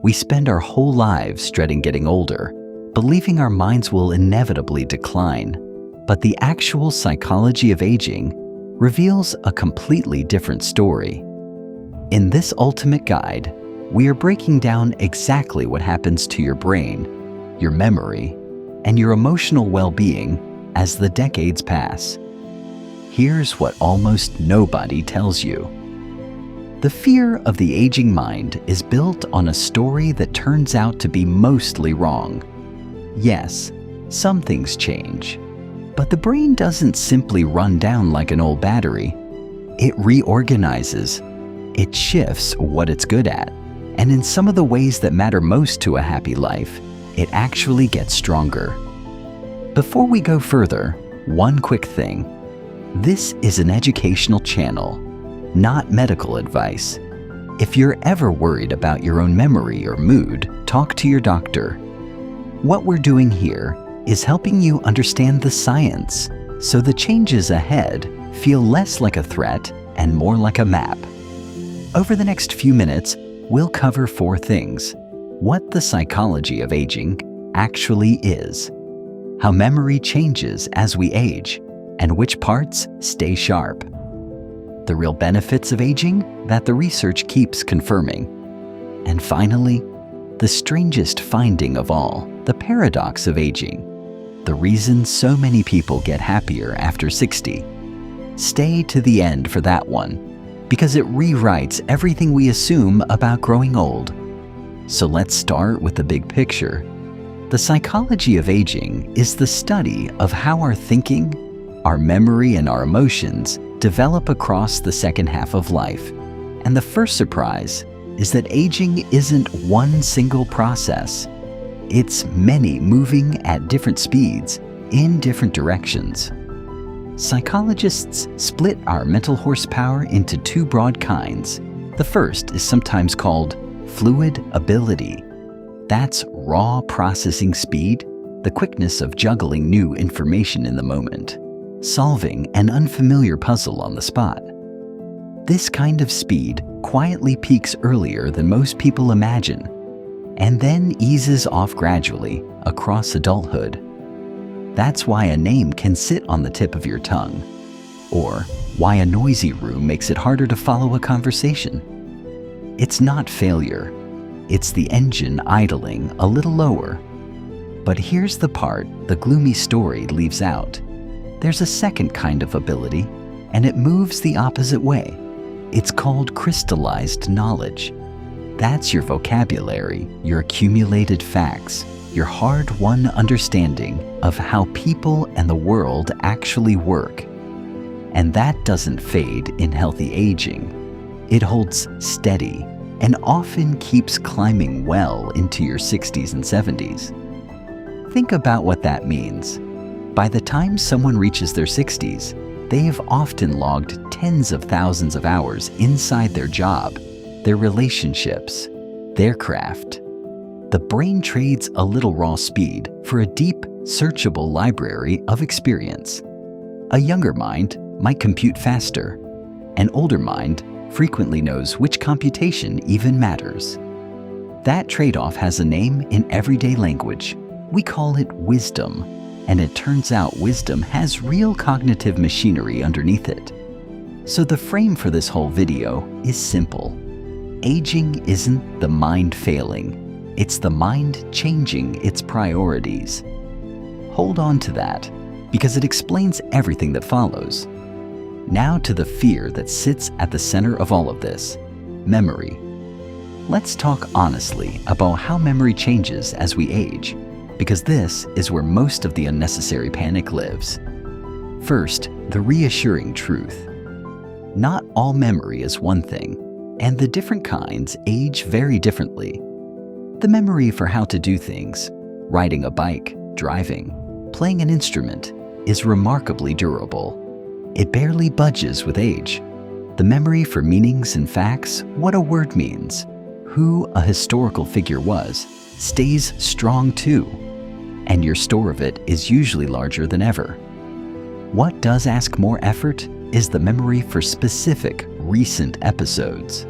We spend our whole lives dreading getting older, believing our minds will inevitably decline. But the actual psychology of aging reveals a completely different story. In this ultimate guide, we are breaking down exactly what happens to your brain, your memory, and your emotional well-being as the decades pass. Here's what almost nobody tells you. The fear of the aging mind is built on a story that turns out to be mostly wrong. Yes, some things change, but the brain doesn't simply run down like an old battery. It reorganizes. It shifts what it's good at, and in some of the ways that matter most to a happy life, it actually gets stronger. Before we go further, one quick thing. This is an educational channel, not medical advice. If you're ever worried about your own memory or mood, talk to your doctor. What we're doing here is helping you understand the science, so the changes ahead feel less like a threat and more like a map. Over the next few minutes, we'll cover 4 things: what the psychology of aging actually is, how memory changes as we age, and which parts stay sharp, the real benefits of aging that the research keeps confirming, and finally, the strangest finding of all, the paradox of aging, the reason so many people get happier after 60. Stay to the end for that one, because it rewrites everything we assume about growing old. So let's start with the big picture. The psychology of aging is the study of how our thinking, our memory, and our emotions develop across the second half of life. And the first surprise is that aging isn't one single process. It's many moving at different speeds in different directions. Psychologists split our mental horsepower into 2 broad kinds. The first is sometimes called fluid ability. That's raw processing speed, the quickness of juggling new information in the moment, solving an unfamiliar puzzle on the spot. This kind of speed quietly peaks earlier than most people imagine, and then eases off gradually across adulthood. That's why a name can sit on the tip of your tongue, or why a noisy room makes it harder to follow a conversation. It's not failure, it's the engine idling a little lower. But here's the part the gloomy story leaves out. There's a second kind of ability, and it moves the opposite way. It's called crystallized knowledge. That's your vocabulary, your accumulated facts, your hard-won understanding of how people and the world actually work. And that doesn't fade in healthy aging. It holds steady and often keeps climbing well into your 60s and 70s. Think about what that means. By the time someone reaches their 60s, they have often logged tens of thousands of hours inside their job, their relationships, their craft. The brain trades a little raw speed for a deep, searchable library of experience. A younger mind might compute faster. An older mind frequently knows which computation even matters. That trade-off has a name in everyday language. We call it wisdom, and it turns out wisdom has real cognitive machinery underneath it. So the frame for this whole video is simple. Aging isn't the mind failing. It's the mind changing its priorities. Hold on to that, because it explains everything that follows. Now to the fear that sits at the center of all of this, memory. Let's talk honestly about how memory changes as we age, because this is where most of the unnecessary panic lives. First, the reassuring truth. Not all memory is one thing, and the different kinds age very differently. The memory for how to do things, riding a bike, driving, playing an instrument, is remarkably durable. It barely budges with age. The memory for meanings and facts, what a word means, who a historical figure was, stays strong too, and your store of it is usually larger than ever. What does ask more effort is the memory for specific, recent episodes,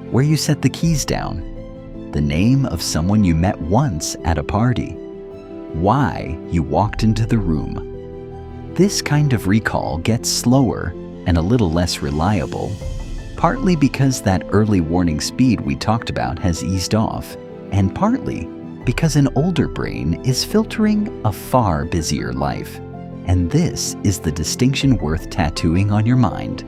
where you set the keys down. the name of someone you met once at a party, why you walked into the room. This kind of recall gets slower and a little less reliable, partly because that early warning speed we talked about has eased off, and partly because an older brain is filtering a far busier life. And this is the distinction worth tattooing on your mind.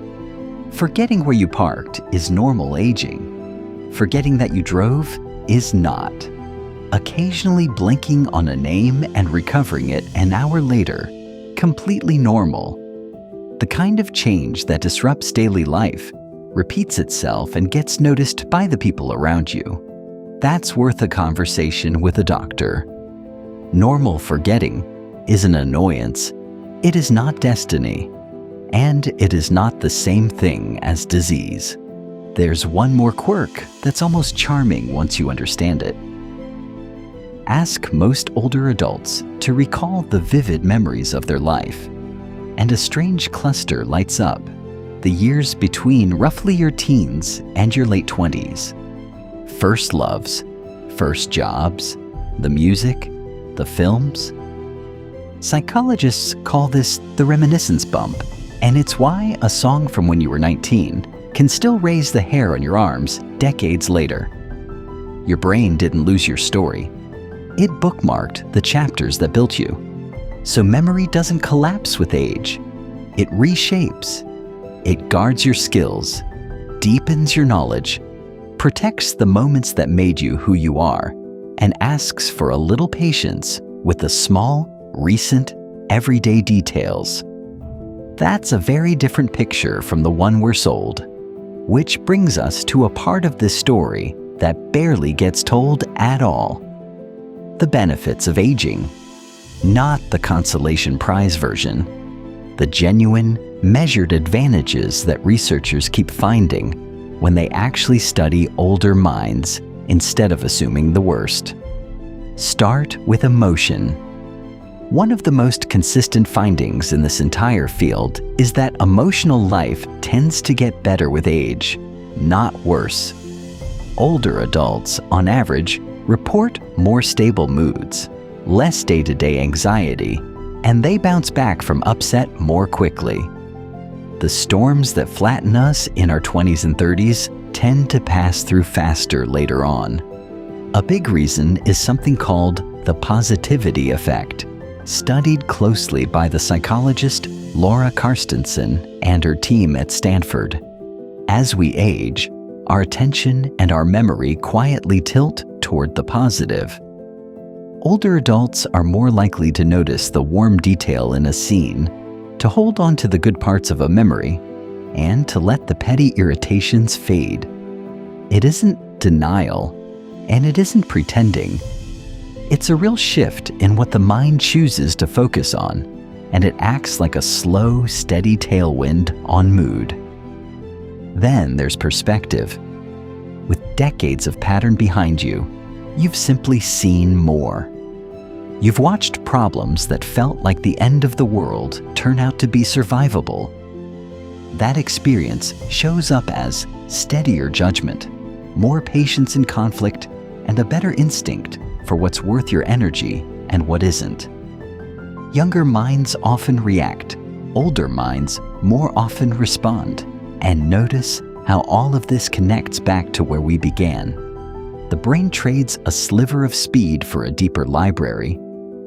Forgetting where you parked is normal aging. Forgetting that you drove is not. Occasionally blinking on a name and recovering it an hour later, completely normal. The kind of change that disrupts daily life, repeats itself, and gets noticed by the people around you. That's worth a conversation with a doctor. Normal forgetting is an annoyance. It is not destiny, and it is not the same thing as disease. There's one more quirk that's almost charming once you understand it. Ask most older adults to recall the vivid memories of their life, and a strange cluster lights up, the years between roughly your teens and your late 20s. First loves, first jobs, the music, the films. Psychologists call this the reminiscence bump, and it's why a song from when you were 19 can still raise the hair on your arms decades later. Your brain didn't lose your story. It bookmarked the chapters that built you. So memory doesn't collapse with age. It reshapes. It guards your skills, deepens your knowledge, protects the moments that made you who you are, and asks for a little patience with the small, recent, everyday details. That's a very different picture from the one we're sold, which brings us to a part of this story that barely gets told at all. The benefits of aging, not the consolation prize version, the genuine, measured advantages that researchers keep finding when they actually study older minds instead of assuming the worst. Start with emotion. One of the most consistent findings in this entire field is that emotional life tends to get better with age, not worse. Older adults, on average, report more stable moods, less day-to-day anxiety, and they bounce back from upset more quickly. The storms that flatten us in our 20s and 30s tend to pass through faster later on. A big reason is something called the positivity effect, studied closely by the psychologist Laura Carstensen and her team at Stanford. As we age, our attention and our memory quietly tilt toward the positive. Older adults are more likely to notice the warm detail in a scene, to hold on to the good parts of a memory, and to let the petty irritations fade. It isn't denial, and it isn't pretending. It's a real shift in what the mind chooses to focus on, and it acts like a slow, steady tailwind on mood. Then there's perspective. With decades of pattern behind you, you've simply seen more. You've watched problems that felt like the end of the world turn out to be survivable. That experience shows up as steadier judgment, more patience in conflict, and a better instinct for what's worth your energy and what isn't. Younger minds often react, older minds more often respond, and notice how all of this connects back to where we began. The brain trades a sliver of speed for a deeper library,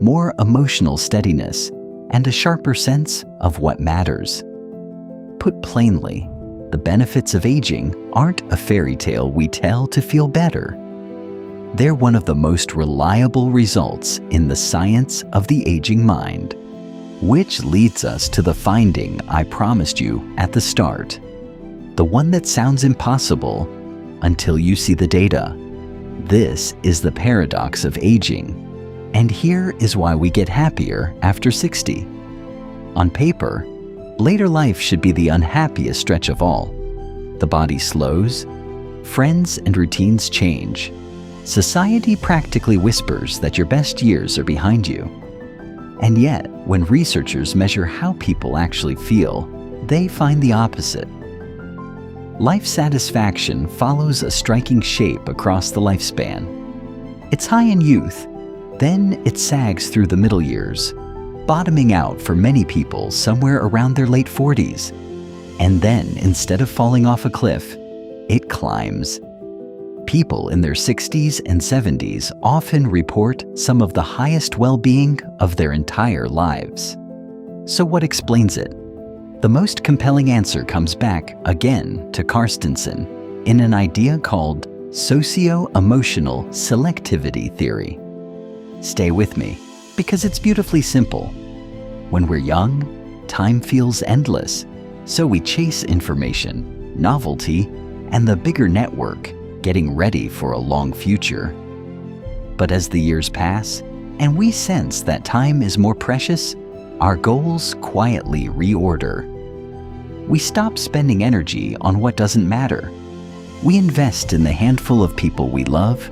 more emotional steadiness, and a sharper sense of what matters. Put plainly, the benefits of aging aren't a fairy tale we tell to feel better. They're one of the most reliable results in the science of the aging mind. Which leads us to the finding I promised you at the start. The one that sounds impossible until you see the data. This is the paradox of aging. And here is why we get happier after 60. On paper, later life should be the unhappiest stretch of all. The body slows, friends and routines change. Society practically whispers that your best years are behind you. And yet, when researchers measure how people actually feel, they find the opposite. Life satisfaction follows a striking shape across the lifespan. It's high in youth, then it sags through the middle years, bottoming out for many people somewhere around their late 40s. And then, instead of falling off a cliff, it climbs. People in their 60s and 70s often report some of the highest well-being of their entire lives. So what explains it? The most compelling answer comes back again to Carstensen in an idea called socio-emotional selectivity theory. Stay with me, because it's beautifully simple. When we're young, time feels endless, so we chase information, novelty, and the bigger network, getting ready for a long future. But as the years pass, and we sense that time is more precious, our goals quietly reorder. We stop spending energy on what doesn't matter. We invest in the handful of people we love.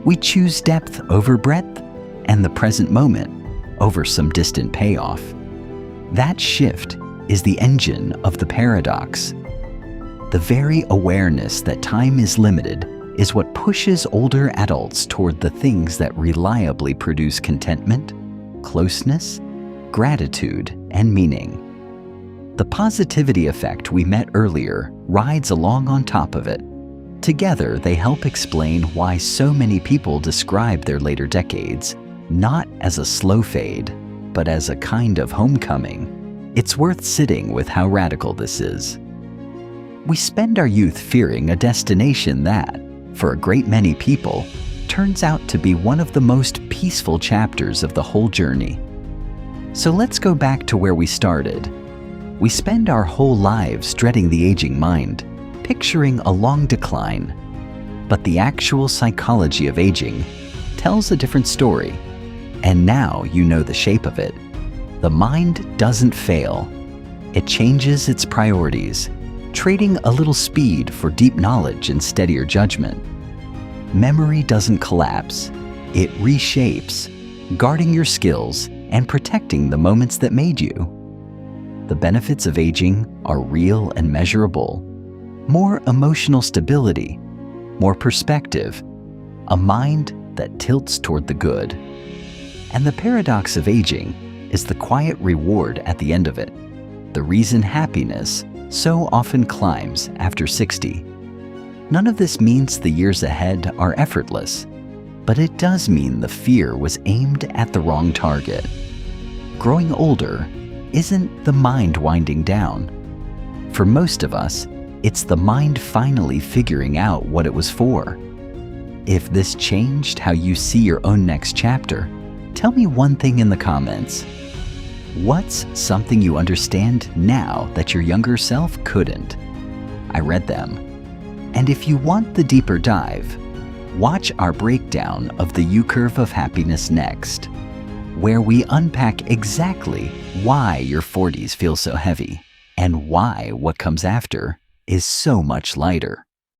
We choose depth over breadth and the present moment over some distant payoff. That shift is the engine of the paradox. The very awareness that time is limited is what pushes older adults toward the things that reliably produce contentment, closeness, gratitude, and meaning. The positivity effect we met earlier rides along on top of it. Together, they help explain why so many people describe their later decades not as a slow fade, but as a kind of homecoming. It's worth sitting with how radical this is. We spend our youth fearing a destination that, for a great many people, turns out to be one of the most peaceful chapters of the whole journey. So let's go back to where we started. We spend our whole lives dreading the aging mind, picturing a long decline. But the actual psychology of aging tells a different story. And now you know the shape of it. The mind doesn't fail. It changes its priorities, trading a little speed for deep knowledge and steadier judgment. Memory doesn't collapse. It reshapes, guarding your skills and protecting the moments that made you. The benefits of aging are real and measurable. More emotional stability, more perspective, a mind that tilts toward the good. And the paradox of aging is the quiet reward at the end of it, the reason happiness so often climbs after 60. None of this means the years ahead are effortless, but it does mean the fear was aimed at the wrong target. Growing older isn't the mind winding down. For most of us, it's the mind finally figuring out what it was for. If this changed how you see your own next chapter, tell me one thing in the comments. What's something you understand now that your younger self couldn't? I read them. And if you want the deeper dive, watch our breakdown of the U-curve of happiness next, where we unpack exactly why your 40s feel so heavy and why what comes after is so much lighter.